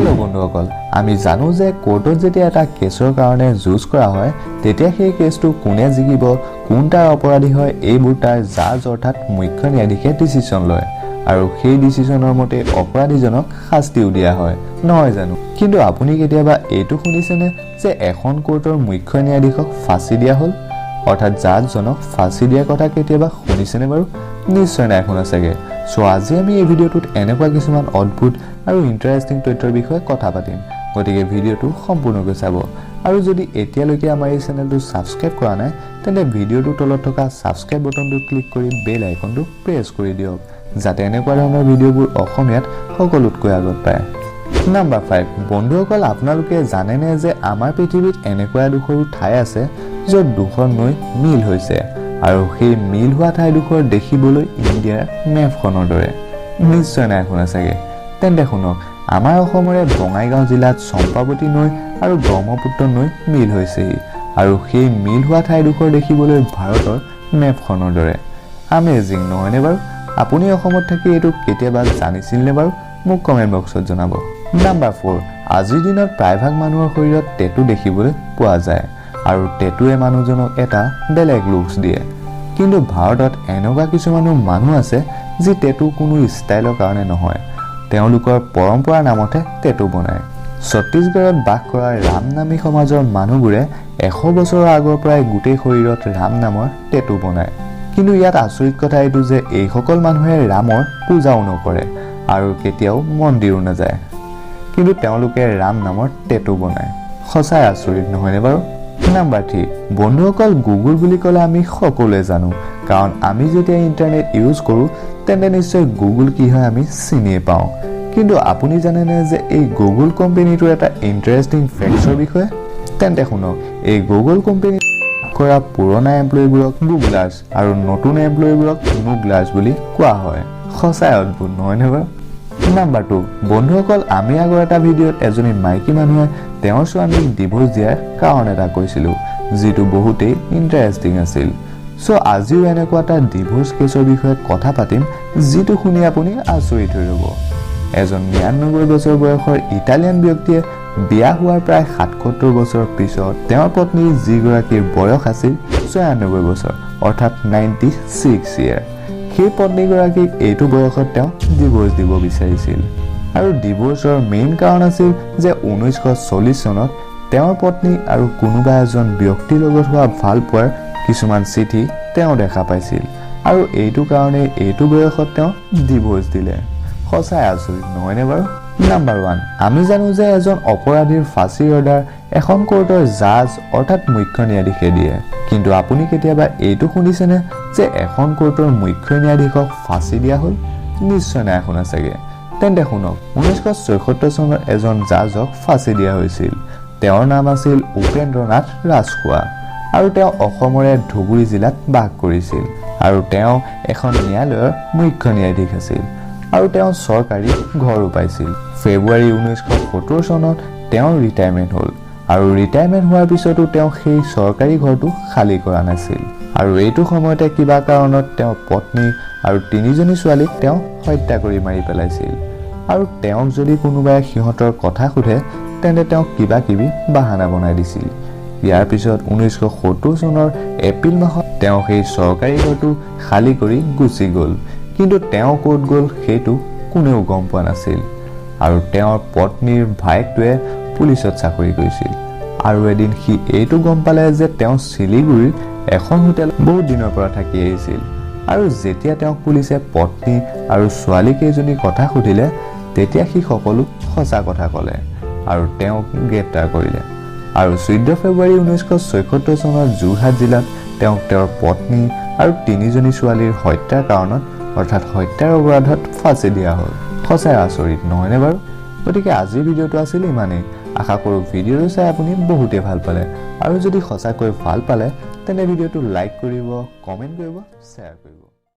hello बंधुসকল আমি জানো যে কোৰ্টত যেতিয়া এটা কেছৰ কাৰণে যুঁজ কৰা হয় তেতিয়া সেই কেছটো কোনে জিকিব কোন তাৰ অপৰাধী হয় এইবোৰ তাৰ জাজ অৰ্থাৎ মুখ্য ন্যায়াধীশে ডিসিশন লয় আৰু সেই ডিসিশনৰ মতে অপৰাধীজনক শাস্তিও দিয়া হয় নহয় জানো কিন্তু আপুনি কেতিয়াবা এইটো শুনিছেনে যে এখন কোৰ্টৰ মুখ্য ন্যায়াধীশক ফাঁসি দিয়া হল অৰ্থাৎ জাজজনক ফাঁসি দিয়া কথা কেতিয়াবা শুনিছেনে বাৰু নিশ্চয় নাই শুনা চাগে সো আজি আমি এই ভিডিওটোত এনেকুৱা কিছুমান অদ্ভুত আৰু ইন্টাৰেষ্টিং তথ্যৰ বিষয়ে কথা পাতিম গতিকে ভিডিওটো সম্পূৰ্ণকৈ চাব আৰু যদি এতিয়ালৈকে আমাৰ এই চেনেলটো সাবস্ক্ৰাইব কৰা নাই তেন্তে ভিডিওটোৰ তলত থকা সাবস্ক্ৰাইব বটনটো ক্লিক কৰি বেল আইকনটো প্ৰেছ কৰি দিয়ক যাতে এনেকুৱা ধৰণৰ ভিডিওবোৰ অসমীয়াত সকলোতকৈ আগত পায় নাম্বাৰ 5 বন্ধুসকল আপোনালোকে জানেনে যে আমাৰ পৃথিৱীত এনেকুৱা দুখৰ ঠাই আছে য'ত দুখন নৈ মিল হৈছে আৰু সেই মিল হোৱা ঠাইডোখৰ দেখিবলৈ ইণ্ডিয়াৰ মেপখনৰ দৰে নিশ্চয় নাই শুনা চাগে তেন্তে শুনক আমাৰ অসমৰে বঙাইগাঁও জিলাত চম্পাৱতী নৈ আৰু ব্ৰহ্মপুত্ৰ নৈ মিল হৈছে আৰু সেই মিল হোৱা ঠাইডোখৰ দেখিবলৈ ভাৰতৰ মেপখনৰ দৰে আমেজিং নহয়নে বাৰু আপুনি অসমত থাকি এইটো কেতিয়াবা জানিছিলনে বাৰু মোক কমেন্ট বক্সত জনাব নাম্বাৰ 4 আজিৰ দিনত প্ৰায়ভাগ মানুহৰ শৰীৰত টেটু দেখিবলৈ পোৱা যায় আৰু টেটুৱে মানুহজনক এটা বেলেগ লুকস দিয়ে কিন্তু ভাৰতত এনেকুৱা কিছুমান মানুহ আছে যি টেটু কোনো ষ্টাইলৰ কাৰণে নহয় তেওঁলোকৰ পৰম্পৰা নামতে টেটু বনায় ছত্তীশগড়ত বাস কৰা ৰাম নামী সমাজৰ মানুহবোৰে 100 বছৰৰ আগৰ পৰাই গোটেই শৰীৰত ৰাম নামৰ টেটু বনায় কিন্তু ইয়াত আচৰিত কথা এইটো যে এই সকল মানুহে ৰামৰ পূজাও নকৰে আৰু কেতিয়াও মন্দিৰো নাযায় কিন্তু তেওঁলোকে ৰাম নামৰ টেটু বনায় সঁচাই আচৰিত নহয়নে বাৰু নাম্বাৰ 3 বন্ধুসকল গুগল বুলি ক'লে আমি সকলোৱে জানো কাৰণ আমি যেতিয়া ইন্টাৰনেট ইউজ কৰো তেন্তে নিশ্চয় গুগল কি হয় আমি চিনিয়ে পাওঁ কিন্তু আপুনি জানেনে যে এই গুগল কোম্পানীটোৰ এটা ইন্টাৰেষ্টিং ফেক্টৰ বিষয়ে তেন্তে শুনক এই গুগল কোম্পানী কৰা পুৰণা এমপ্লয়ীবোৰক গুগলাৰ্ছ আৰু নতুন এমপ্লয়ীবোৰক নুগলাৰ্ছ বুলি কোৱা হয় সঁচাই অদ্ভুত নহয়নে বাৰু নাম্বাৰ 2 বন্ধুসকল আমি আগৰ এটা ভিডিঅ'ত এজনী মাইকী মানুহে তেওঁৰ স্বামীক ডিভোৰ্স দিয়াৰ কাৰণ এটা কৈছিল যিটো বহুতেই ইন্টাৰেষ্টিং আছিল সো আজিও এনেকুৱা এটা ডিভোৰ্স কেছৰ বিষয়ে কথা পাতিম যিটো শুনি আপুনি আচৰিত হৈ ৰব এজন 99 বছৰ বয়সৰ ইটালিয়ান ব্যক্তিয়ে বিয়া হোৱাৰ প্ৰায় 77 বছৰ পিছত তেওঁৰ পত্নী যিগৰাকীৰ বয়স আছিল 96 বছৰ অৰ্থাৎ 96 ইয়াৰ সেই পত্নীগৰাকীক এইটো বয়সত তেওঁ ডিভোৰ্স দিব বিচাৰিছিল আৰু ডিভোৰ্সৰ মেইন কাৰণ আছিল যে 1940 চনত তেওঁৰ পত্নী আৰু কোনোবা এজন ব্যক্তিৰ লগত হোৱা ভাল পোৱাৰ কিছুমান চিঠি তেওঁ দেখা পাইছিল আৰু এইটো কাৰণে এইটো বয়সত তেওঁ ডিভোৰ্স দিলে সঁচাই আচৰিত নহয়নে বাৰু নাম্বাৰ 1 আমি জানো যে এজন অপৰাধীৰ ফাঁসিৰ অৰ্ডাৰ এখন কোৰ্টৰ জাজ অৰ্থাৎ মুখ্য ন্যায়াধীশে দিয়ে কিন্তু আপুনি কেতিয়াবা এইটো শুনিছেনে যে এখন কোৰ্টৰ মুখ্য ন্যায়াধীশক ফাঁসি দিয়া হল নিশ্চয় নাই শুনা চাগে তেন্তে শুনক 1976 চনত এজন জাজক ফাঁসি দিয়া হৈছিল তেওঁৰ নাম আছিল উপেন্দ্ৰনাথ ৰাজখোৱা আৰু তেওঁ অসমৰে ধুবুৰী জিলাত বাস কৰিছিল আৰু তেওঁ এখন ন্যায়ালয়ৰ মুখ্য ন্যায়াধীশ আছিল আৰু তেওঁ চৰকাৰী ঘৰো পাইছিল ফেব্ৰুৱাৰী 1970 চনত তেওঁৰ ৰিটায়াৰমেন্ট হ'ল আৰু ৰিটায়াৰমেন্ট হোৱাৰ পিছতো তেওঁ সেই চৰকাৰী ঘৰটো খালী কৰা নাছিল আৰু এইটো সময়তে কিবা কাৰণত তেওঁৰ পত্নী আৰু তিনিজনী ছোৱালীক তেওঁ হত্যা কৰি মাৰি পেলাইছিল আৰু তেওঁক যদি কোনোবাই সিহঁতৰ কথা সোধে তেন্তে তেওঁ কিবা কিবি বাহানা বনাই দিছিল ইয়াৰ পিছত 1970 চনৰ এপ্ৰিল মাহত তেওঁ সেই চৰকাৰী ঘৰটো খালী কৰি গুচি গ'ল কিন্তু তেওঁ ক'ত গ'ল সেইটো কোনেও গম পোৱা নাছিল আৰু তেওঁৰ পত্নীৰ ভাইকটোৱে পুলিচত চাকৰি কৰিছিল আৰু এদিন সি এইটো গম পালে যে তেওঁ শিলিগুৰিৰ এখন হোটেল বহুত দিনৰ পৰা থাকি আহিছিল আৰু যেতিয়া তেওঁ পুলিচে পত্নী আৰু ছোৱালী কেইজনীৰ কথা সুধিলে তেতিয়া সি সকলো সঁচা কথা ক'লে আৰু তেওঁক গ্ৰেপ্তাৰ কৰিলে আৰু 14 ফেব্ৰুৱাৰী 1976 চনৰ যোৰহাট জিলাত তেওঁক তেওঁৰ পত্নী আৰু তিনিজনী ছোৱালীৰ হত্যাৰ কাৰণত অৰ্থাৎ হত্যাৰ অপৰাধত ফাঁসি দিয়া হ'ল সঁচাই আচৰিত নহয়নে বাৰু গতিকে আজিৰ ভিডিঅ'টো আছিল ইমানেই আশা কৰোঁ ভিডিঅ'টো চাই আপুনি বহুতেই ভাল পালে আৰু যদি সঁচাকৈ ভাল পালে তেন্তে ভিডিঅ'টো লাইক কৰিব কমেন্ট কৰিব শ্বেয়াৰ কৰিব